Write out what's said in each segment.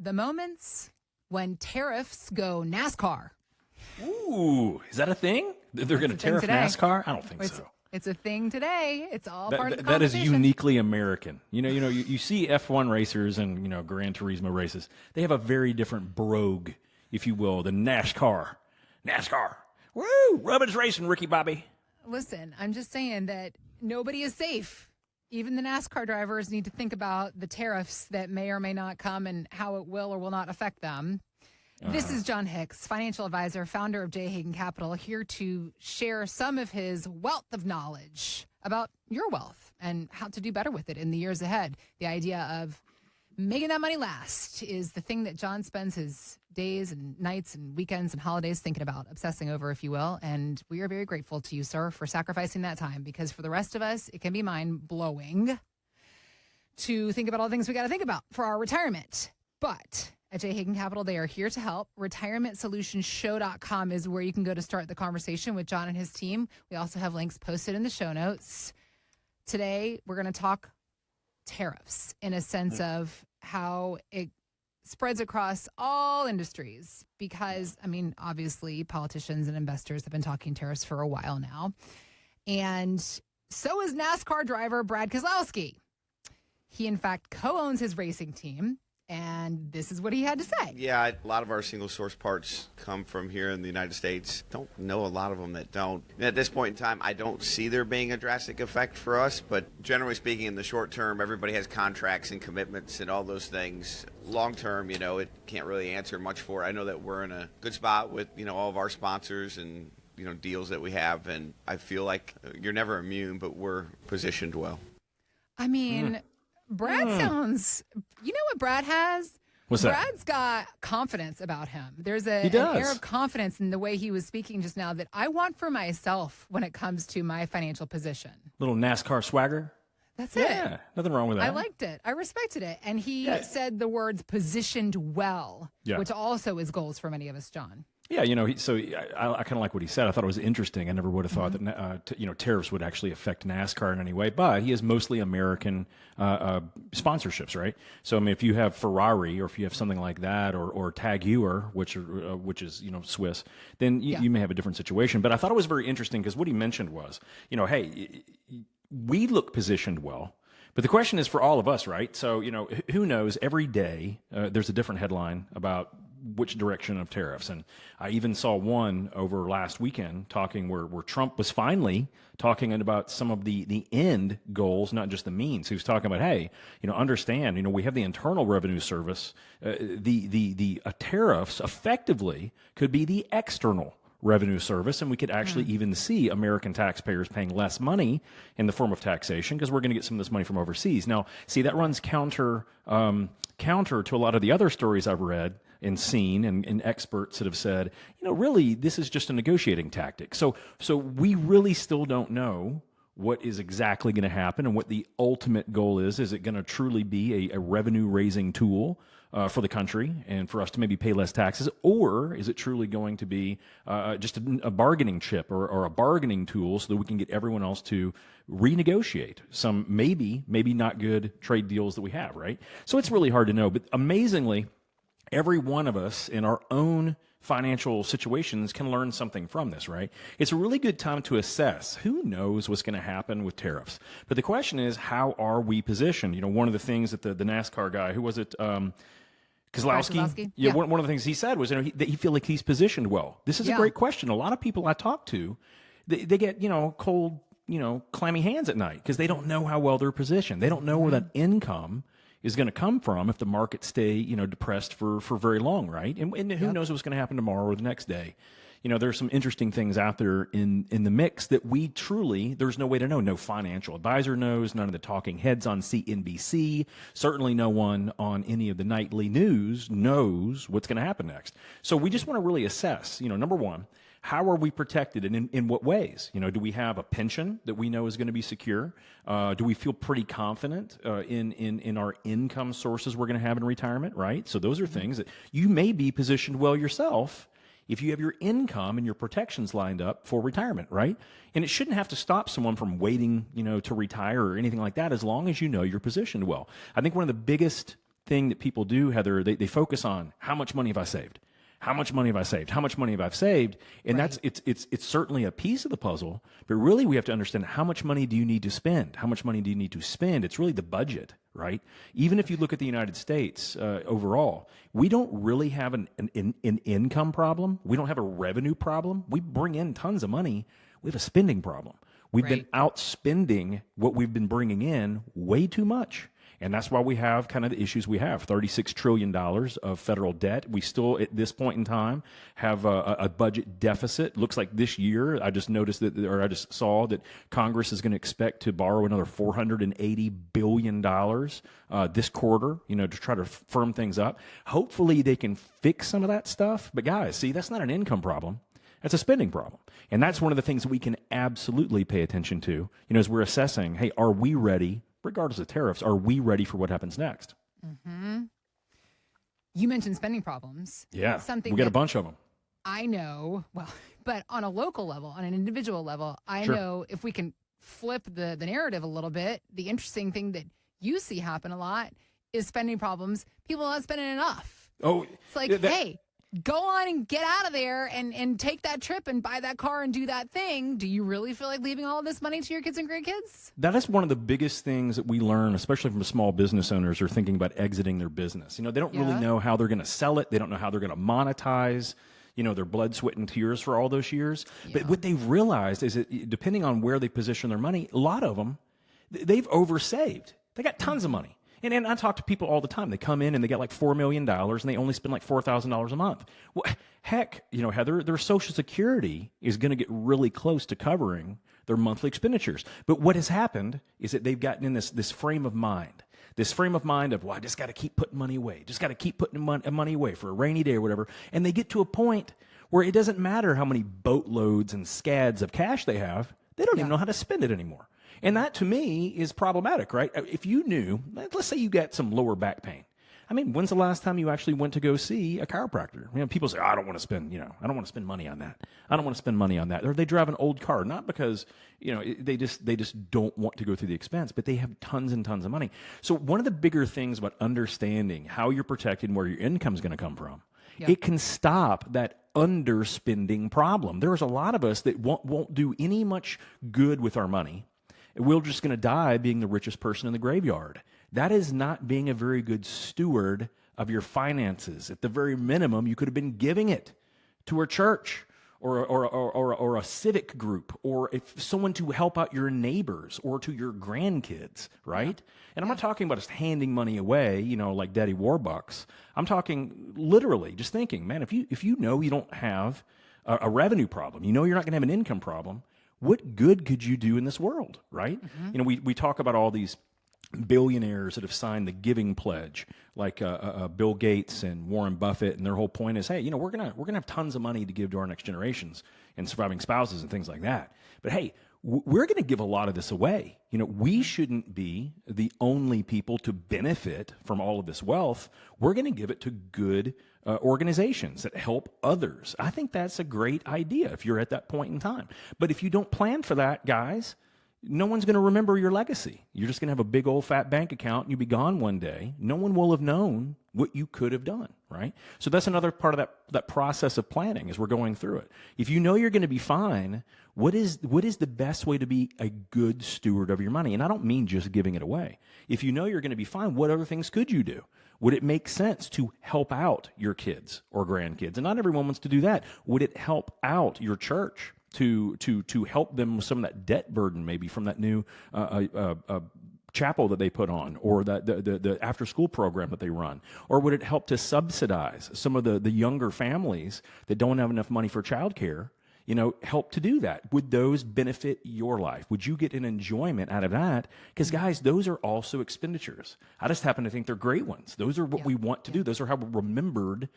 the moments when tariffs go NASCAR. Ooh, is that a thing? They're going to tariff NASCAR? I don't think so. It's a thing today. It's all part of the That is conversation. uniquely American. You see F1 racers and, Gran Turismo races. They have a very different brogue, if you will, than NASCAR. NASCAR. Woo! Rubbin's racing, Ricky Bobby. Listen, I'm just saying that nobody is safe. Even the NASCAR drivers need to think about the tariffs that may or may not come and how it will or will not affect them. This is John Hicks, financial advisor, founder of J. Hagan Capital, here to share some of his wealth of knowledge about your wealth and how to do better with it in the years ahead. The idea of making that money last is the thing that John spends his days and nights and weekends and holidays thinking about, obsessing over, if you will. And we are very grateful to you, sir, for sacrificing that time, because for the rest of us, it can be mind-blowing to think about all the things we got to think about for our retirement. But at J. Hagan Capital, they are here to help. RetirementSolutionsShow.com is where you can go to start the conversation with John and his team. We also have links posted in the show notes. Today, we're going to talk tariffs in a sense of how it spreads across all industries because, obviously, politicians and investors have been talking tariffs for a while now. And so is NASCAR driver Brad Keselowski. He, in fact, co-owns his racing team. And this is what he had to say. Yeah, a lot of our single source parts come from here in the United States. Don't know a lot of them that don't. And at this point in time, I don't see there being a drastic effect for us. But generally speaking, in the short term, everybody has contracts and commitments and all those things. Long term, it can't really answer much for it. I know that we're in a good spot with, all of our sponsors and, deals that we have. And I feel like you're never immune, but we're positioned well. Brad sounds, you know what Brad has? What's that? Brad's got confidence about him. There's an air of confidence in the way he was speaking just now that I want for myself when it comes to my financial position. Little NASCAR swagger. That's it. Yeah, nothing wrong with that. I liked it. I respected it. And he said the words positioned well, which also is goals for many of us, John. Yeah, I kind of like what he said. I thought it was interesting. I never would have thought that tariffs would actually affect NASCAR in any way. But he has mostly American sponsorships, right? So if you have Ferrari or if you have something like that, or Tag Heuer, which is Swiss, then you may have a different situation. But I thought it was very interesting because what he mentioned was, hey, we look positioned well. But the question is for all of us, right? So, who knows? Every day there's a different headline about which direction of tariffs. And I even saw one over last weekend talking where Trump was finally talking about some of the end goals, not just the means. He was talking about, hey, understand, we have the Internal Revenue Service. The tariffs effectively could be the external revenue service, and we could actually even see American taxpayers paying less money in the form of taxation because we're going to get some of this money from overseas. Now, see, that runs counter to a lot of the other stories I've read and seen and experts that have said, really, this is just a negotiating tactic. So we really still don't know what is exactly going to happen and what the ultimate goal is. Is it going to truly be a revenue-raising tool for the country and for us to maybe pay less taxes, or is it truly going to be just a bargaining chip or a bargaining tool so that we can get everyone else to renegotiate some maybe not good trade deals that we have, right? So it's really hard to know. But amazingly, every one of us in our own financial situations can learn something from this, right? It's a really good time to assess. Who knows what's going to happen with tariffs? But the question is, how are we positioned? One of the things that the NASCAR guy, who was it? Keselowski? Yeah. One of the things he said was that he feel like he's positioned well. This is a great question. A lot of people I talk to, they get, cold, clammy hands at night because they don't know how well they're positioned. They don't know where that income is going to come from if the markets stay, depressed for very long, right? And who knows what's going to happen tomorrow or the next day. There's some interesting things out there in the mix that we truly, there's no way to know. No financial advisor knows, none of the talking heads on CNBC, certainly no one on any of the nightly news knows what's going to happen next. So we just want to really assess, number one, how are we protected and in what ways? Do we have a pension that we know is going to be secure? Do we feel pretty confident in our income sources we're going to have in retirement, right? So those are things that you may be positioned well yourself if you have your income and your protections lined up for retirement, right? And it shouldn't have to stop someone from waiting, to retire or anything like that, as long as you know you're positioned well. I think one of the biggest thing that people do, Heather, they focus on how much money have I saved? How much money have I saved? How much money have I saved? And Right. it's certainly a piece of the puzzle, but really we have to understand how much money do you need to spend? How much money do you need to spend? It's really the budget, right? Even if you look at the United States overall, we don't really have an income problem. We don't have a revenue problem. We bring in tons of money. We have a spending problem. We've been outspending what we've been bringing in way too much. And that's why we have kind of the issues we have. $36 trillion of federal debt. We still, at this point in time, have a budget deficit. Looks like this year, I just noticed that, or I just saw that Congress is going to expect to borrow another $480 billion this quarter, to try to firm things up. Hopefully they can fix some of that stuff. But guys, see, that's not an income problem. That's a spending problem. And that's one of the things that we can absolutely pay attention to, as we're assessing, hey, are we ready? Regardless of tariffs, are we ready for what happens next? Mm-hmm. You mentioned spending problems. Yeah, something we got a bunch of them. I know, but on a local level, on an individual level, I know if we can flip the narrative a little bit, the interesting thing that you see happen a lot is spending problems. People not spending enough. Oh, it's like, hey, go on and get out of there and take that trip and buy that car and do that thing. Do you really feel like leaving all of this money to your kids and grandkids? That is one of the biggest things that we learn, especially from small business owners who are thinking about exiting their business. They don't really know how they're going to sell it. They don't know how they're going to monetize, their blood, sweat, and tears for all those years. But what they've realized is that depending on where they position their money, a lot of them, they've oversaved. They got tons of money. And I talk to people all the time. They come in and they get like $4 million and they only spend like $4,000 a month. Well, heck, Heather, their Social Security is going to get really close to covering their monthly expenditures. But what has happened is that they've gotten in this frame of mind. This frame of mind of, I just got to keep putting money away. Just got to keep putting money away for a rainy day or whatever. And they get to a point where it doesn't matter how many boatloads and scads of cash they have. They don't even know how to spend it anymore. And that, to me, is problematic, right? If you knew, let's say you got some lower back pain. I mean, when's the last time you actually went to go see a chiropractor? People say, I don't want to spend, I don't want to spend money on that. I don't want to spend money on that. Or they drive an old car, not because, they just don't want to go through the expense, but they have tons and tons of money. So one of the bigger things about understanding how you're protected and where your income is going to come from, it can stop that underspending problem. There's a lot of us that won't do any much good with our money. We're just going to die being the richest person in the graveyard. That is not being a very good steward of your finances. At the very minimum, you could have been giving it to a church or a civic group, or if someone to help out your neighbors or to your grandkids, right? And I'm not talking about just handing money away, like Daddy Warbucks. I'm talking literally just thinking, man, if you know you don't have a revenue problem, you're not going to have an income problem, what good could you do in this world, right? We talk about all these billionaires that have signed the giving pledge, like Bill Gates and Warren Buffett, and their whole point is, hey, we're gonna have tons of money to give to our next generations and surviving spouses and things like that. But hey, we're going to give a lot of this away. We shouldn't be the only people to benefit from all of this wealth. We're going to give it to good organizations that help others. I think that's a great idea if you're at that point in time. But if you don't plan for that, guys, no one's going to remember your legacy. You're just going to have a big old fat bank account and you'll be gone one day. No one will have known what you could have done, right? So that's another part of that process of planning as we're going through it. If you know you're going to be fine, what is the best way to be a good steward of your money? And I don't mean just giving it away. If you know you're going to be fine, what other things could you do? Would it make sense to help out your kids or grandkids? And not everyone wants to do that. Would it help out your church to help them with some of that debt burden, maybe from that new chapel that they put on, or the after school program that they run? Or would it help to subsidize some of the younger families that don't have enough money for childcare? Help to do that. Would those benefit your life? Would you get an enjoyment out of that? Because guys, those are also expenditures. I just happen to think they're great ones. Those are what we want to do. Those are how we're remembered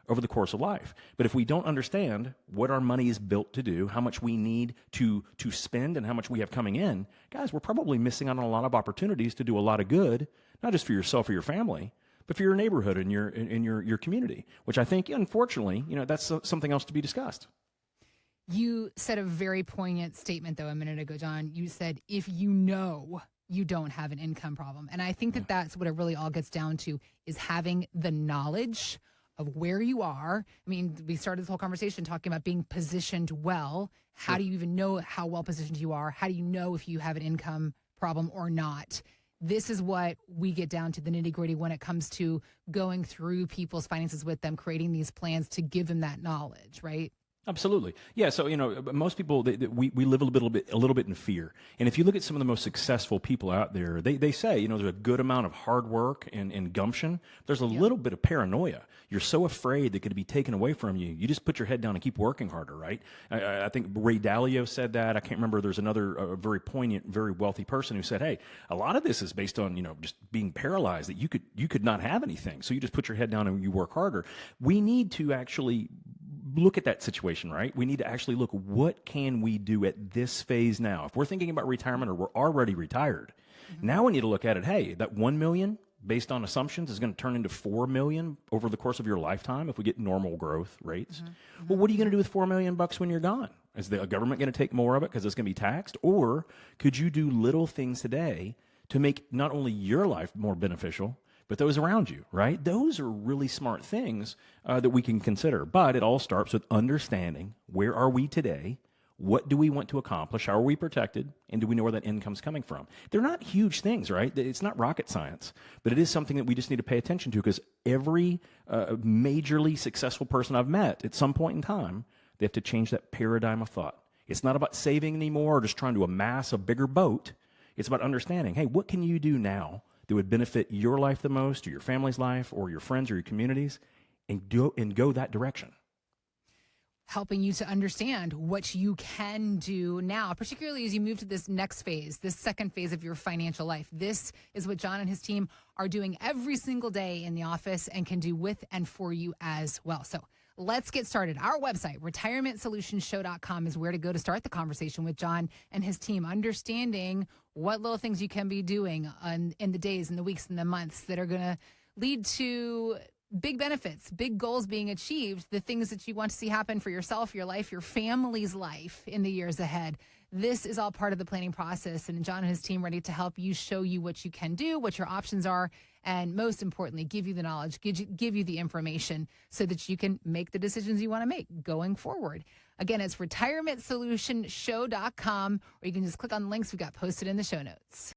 over the course of life. But if we don't understand what our money is built to do, how much we need to spend and how much we have coming in, guys, we're probably missing out on a lot of opportunities to do a lot of good, not just for yourself or your family, but for your neighborhood and your community, which I think, unfortunately, that's something else to be discussed. You said a very poignant statement, though, a minute ago, John. You said, if you know you don't have an income problem. And I think that that's what it really all gets down to, is having the knowledge of where you are. I mean, we started this whole conversation talking about being positioned well. How do you even know how well positioned you are? How do you know if you have an income problem or not? This is what we get down to the nitty gritty when it comes to going through people's finances with them, creating these plans to give them that knowledge, right? Absolutely. Yeah. So, most people, we live a little bit in fear. And if you look at some of the most successful people out there, they say, there's a good amount of hard work and gumption. There's a little bit of paranoia. You're so afraid that it could be taken away from you. You just put your head down and keep working harder, right? I think Ray Dalio said that. I can't remember. There's another very poignant, very wealthy person who said, hey, a lot of this is based on, just being paralyzed, that you could not have anything. So you just put your head down and you work harder. We need to actually look at that situation, right? We need to actually look, what can we do at this phase now? If we're thinking about retirement or we're already retired, now we need to look at it. Hey, that 1 million based on assumptions is going to turn into 4 million over the course of your lifetime if we get normal growth rates. Well, what are you going to do with $4 million when you're gone? Is the government going to take more of it because it's going to be taxed? Or could you do little things today to make not only your life more beneficial, but those around you, right? Those are really smart things that we can consider. But it all starts with understanding, where are we today? What do we want to accomplish? How are we protected? And do we know where that income's coming from? They're not huge things, right? It's not rocket science, but it is something that we just need to pay attention to, because every majorly successful person I've met at some point in time, they have to change that paradigm of thought. It's not about saving anymore or just trying to amass a bigger boat. It's about understanding, hey, what can you do now that would benefit your life the most, or your family's life, or your friends, or your communities, and go that direction. Helping you to understand what you can do now, particularly as you move to this next phase, this second phase of your financial life. This is what John and his team are doing every single day in the office and can do with and for you as well. So let's get started. Our website, retirementsolutionshow.com, is where to go to start the conversation with John and his team, understanding what little things you can be doing in the days and the weeks and the months that are going to lead to big benefits, big goals being achieved, the things that you want to see happen for yourself, your life, your family's life in the years ahead. This is all part of the planning process, and John and his team ready to help you, show you what you can do, what your options are, and most importantly, give you the knowledge, give you the information so that you can make the decisions you want to make going forward. Again, it's retirementsolutionshow.com, or you can just click on the links we got posted in the show notes.